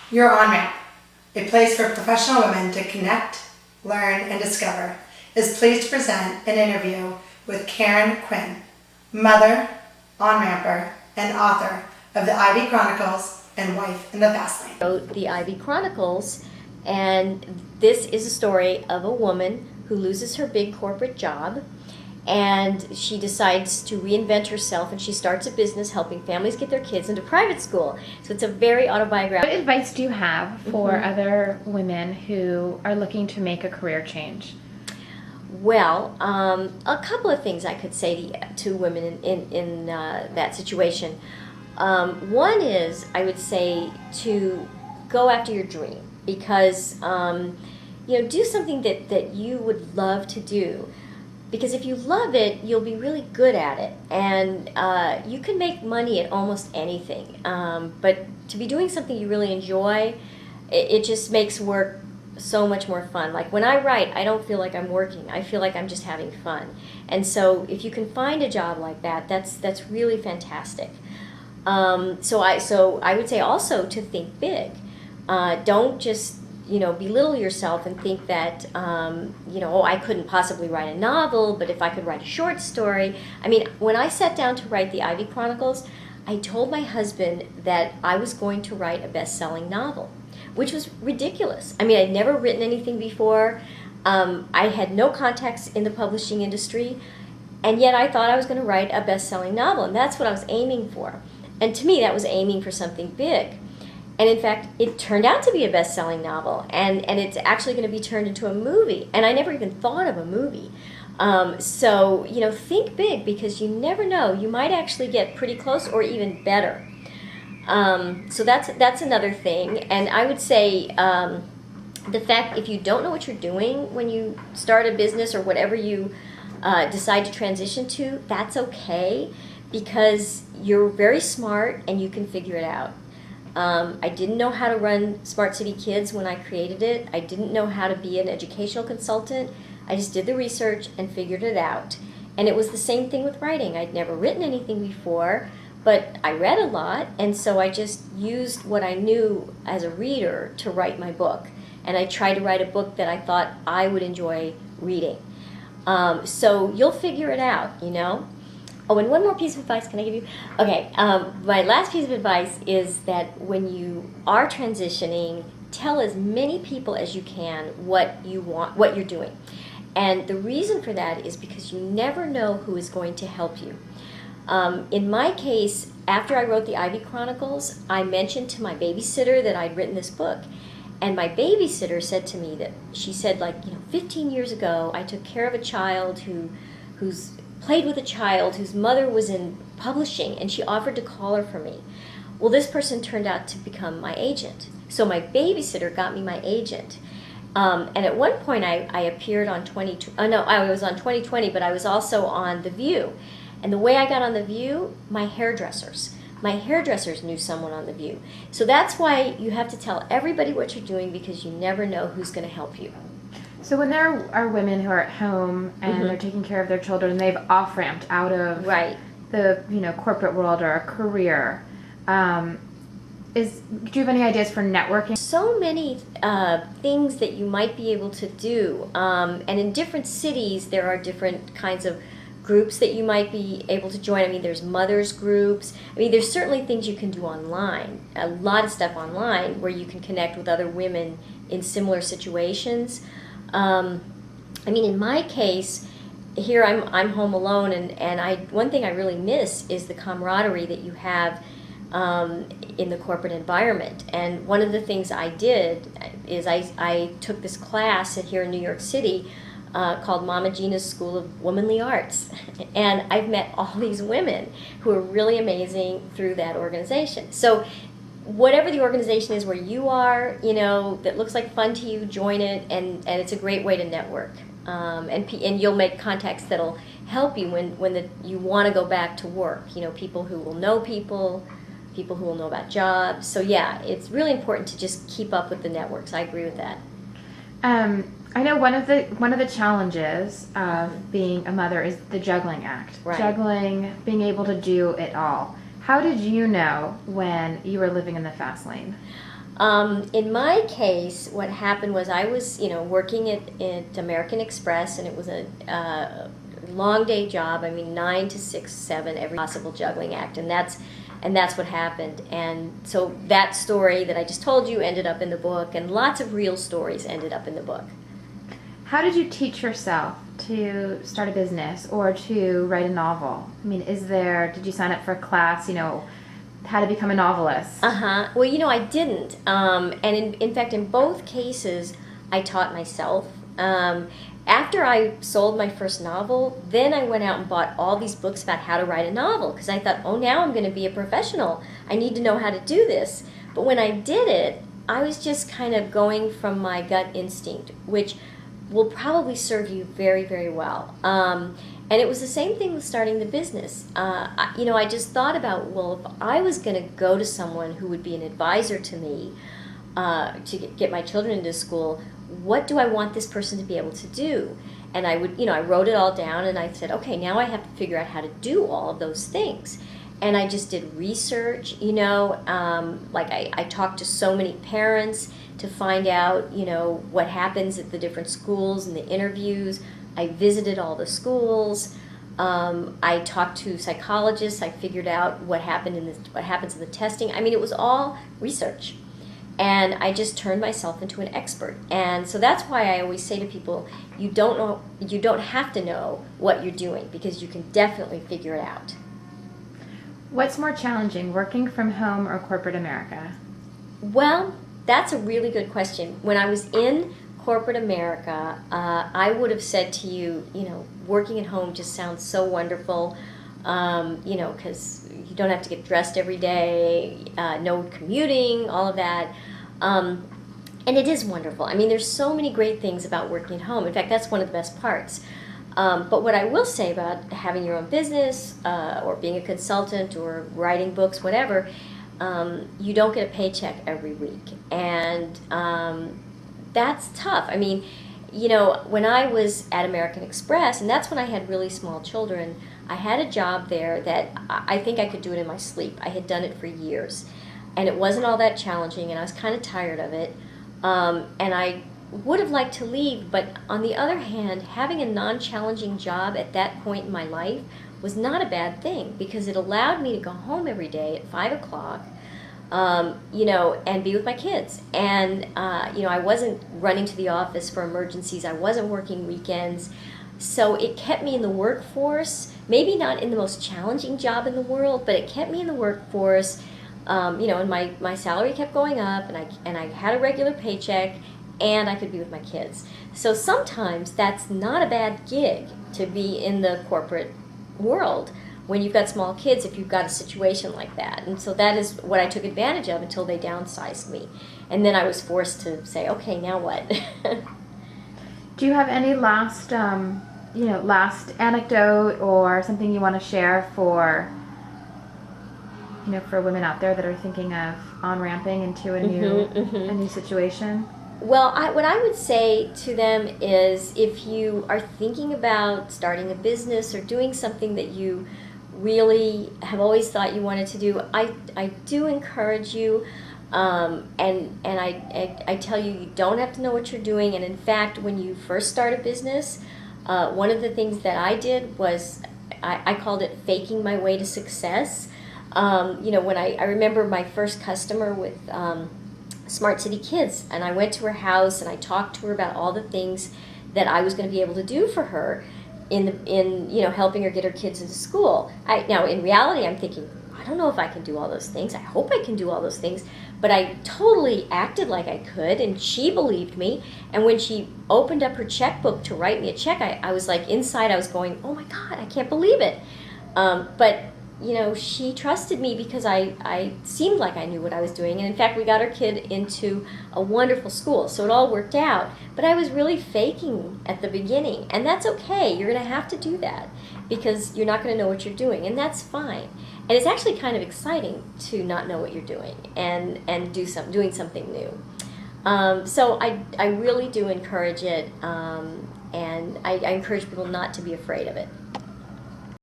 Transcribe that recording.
YourOnRamp, a place for professional women to connect, learn, and discover, is pleased to present an interview with Karen Quinn, mother, on-ramper, and author of the Ivy Chronicles and Wife in the Fast Lane. Wrote the Ivy Chronicles, and this is a story of a woman who loses her big corporate job, and she decides to reinvent herself, and she starts a business helping families get their kids into private school. So it's a very autobiographical. What advice do you have for other women who are looking to make a career change? Well, a couple of things I could say to women in that situation. One is, I would say, to go after your dream, because do something that you would love to do. Because if you love it, you'll be really good at it, and you can make money at almost anything. But to be doing something you really enjoy, it just makes work so much more fun. Like when I write, I don't feel like I'm working. I feel like I'm just having fun. And so if you can find a job like that, that's really fantastic. So I would say also to think big. Don't just belittle yourself and think that, I couldn't possibly write a novel, but if I could write a short story. I mean, when I sat down to write the Ivy Chronicles, I told my husband that I was going to write a best-selling novel, which was ridiculous. I mean, I'd never written anything before. I had no contacts in the publishing industry, and yet I thought I was going to write a best-selling novel, and that's what I was aiming for. And to me, that was aiming for something big. And in fact, it turned out to be a best-selling novel, and it's actually going to be turned into a movie. And I never even thought of a movie. So think big, because you never know. You might actually get pretty close or even better. So that's another thing. And I would say the fact, if you don't know what you're doing when you start a business or whatever you decide to transition to, that's okay, because you're very smart and you can figure it out. I didn't know how to run Smart City Kids when I created it. I didn't know how to be an educational consultant. I just did the research and figured it out. And it was the same thing with writing. I'd never written anything before, but I read a lot, and so I just used what I knew as a reader to write my book. And I tried to write a book that I thought I would enjoy reading. So you'll figure it out, Oh, and one more piece of advice can I give you? Okay, my last piece of advice is that when you are transitioning, tell as many people as you can what you want, what you're doing. And the reason for that is because you never know who is going to help you. In my case, after I wrote the Ivy Chronicles, I mentioned to my babysitter that I'd written this book. And my babysitter said to me that, she said, 15 years ago, I took care of a child who's played with a child whose mother was in publishing, and she offered to call her for me. Well, this person turned out to become my agent. So my babysitter got me my agent. And at one point I appeared on I was on 2020, but I was also on The View. And the way I got on The View, my hairdressers knew someone on The View. So that's why you have to tell everybody what you're doing, because you never know who's going to help you. So when there are women who are at home and they're taking care of their children, and they've off-ramped out of the corporate world or a career, do you have any ideas for networking? So many things that you might be able to do, and in different cities there are different kinds of groups that you might be able to join. I mean, there's mothers groups. I mean, there's certainly things you can do online, a lot of stuff online where you can connect with other women in similar situations. I mean, in my case, here I'm home alone, and one thing I really miss is the camaraderie that you have in the corporate environment. And one of the things I did is I took this class here in New York City called Mama Gina's School of Womanly Arts. And I've met all these women who are really amazing through that organization. So whatever the organization is where you are, that looks like fun to you, join it, and it's a great way to network. And you'll make contacts that'll help you when you want to go back to work. People who will know people who will know about jobs. So yeah, it's really important to just keep up with the networks. I agree with that. I know one of the challenges of being a mother is the juggling act. Right. Juggling, being able to do it all. How did you know when you were living in the fast lane? In my case, what happened was I was, working at American Express, and it was a long day job. I mean, 9 to 6, 7, every possible juggling act, and that's what happened. And so that story that I just told you ended up in the book, and lots of real stories ended up in the book. How did you teach yourself to start a business or to write a novel? I mean, did you sign up for a class, how to become a novelist? Well, I didn't. And in fact, in both cases, I taught myself. After I sold my first novel, then I went out and bought all these books about how to write a novel, because I thought, now I'm going to be a professional. I need to know how to do this. But when I did it, I was just kind of going from my gut instinct, which will probably serve you very, very well. And it was the same thing with starting the business. I just thought about, well, if I was going to go to someone who would be an advisor to me to get my children into school, what do I want this person to be able to do? And I would, I wrote it all down, and I said, okay, now I have to figure out how to do all of those things. And I just did research, I talked to so many parents to find out, what happens at the different schools and the interviews. I visited all the schools. I talked to psychologists. I figured out what happens in the testing. I mean, it was all research. And I just turned myself into an expert. And so that's why I always say to people, you don't have to know what you're doing, because you can definitely figure it out. What's more challenging, working from home or corporate America? Well, that's a really good question. When I was in corporate America, I would have said to you, working at home just sounds so wonderful, because you don't have to get dressed every day, no commuting, all of that. And it is wonderful. I mean, there's so many great things about working at home. In fact, that's one of the best parts. But what I will say about having your own business, or being a consultant, or writing books, whatever, you don't get a paycheck every week. And that's tough. I mean, when I was at American Express, and that's when I had really small children, I had a job there that I think I could do it in my sleep. I had done it for years. And it wasn't all that challenging, and I was kind of tired of it. And I would have liked to leave, but on the other hand, having a non-challenging job at that point in my life was not a bad thing, because it allowed me to go home every day at 5 o'clock, and be with my kids. And, I wasn't running to the office for emergencies. I wasn't working weekends. So it kept me in the workforce, maybe not in the most challenging job in the world, but it kept me in the workforce, and my salary kept going up, and I had a regular paycheck, and I could be with my kids. So sometimes that's not a bad gig to be in the corporate world when you've got small kids, if you've got a situation like that. And so that is what I took advantage of until they downsized me. And then I was forced to say, okay, now what? Do you have any last anecdote or something you want to share for women out there that are thinking of on-ramping into a new situation? Well, what I would say to them is, if you are thinking about starting a business or doing something that you really have always thought you wanted to do, I do encourage you, and I tell you, you don't have to know what you're doing. And in fact, when you first start a business, one of the things that I did was I called it faking my way to success. When I remember my first customer with Smart City Kids, and I went to her house and I talked to her about all the things that I was going to be able to do for her in helping her get her kids into school. Now in reality, I'm thinking, I don't know if I can do all those things. I hope I can do all those things. But I totally acted like I could, and she believed me. And when she opened up her checkbook to write me a check, I was like, inside I was going, oh my God, I can't believe it. But she trusted me because I seemed like I knew what I was doing. And in fact, we got our kid into a wonderful school, so it all worked out. But I was really faking at the beginning, and that's okay. You're going to have to do that because you're not going to know what you're doing, and that's fine. And it's actually kind of exciting to not know what you're doing and doing something new. So I really do encourage it, and I encourage people not to be afraid of it.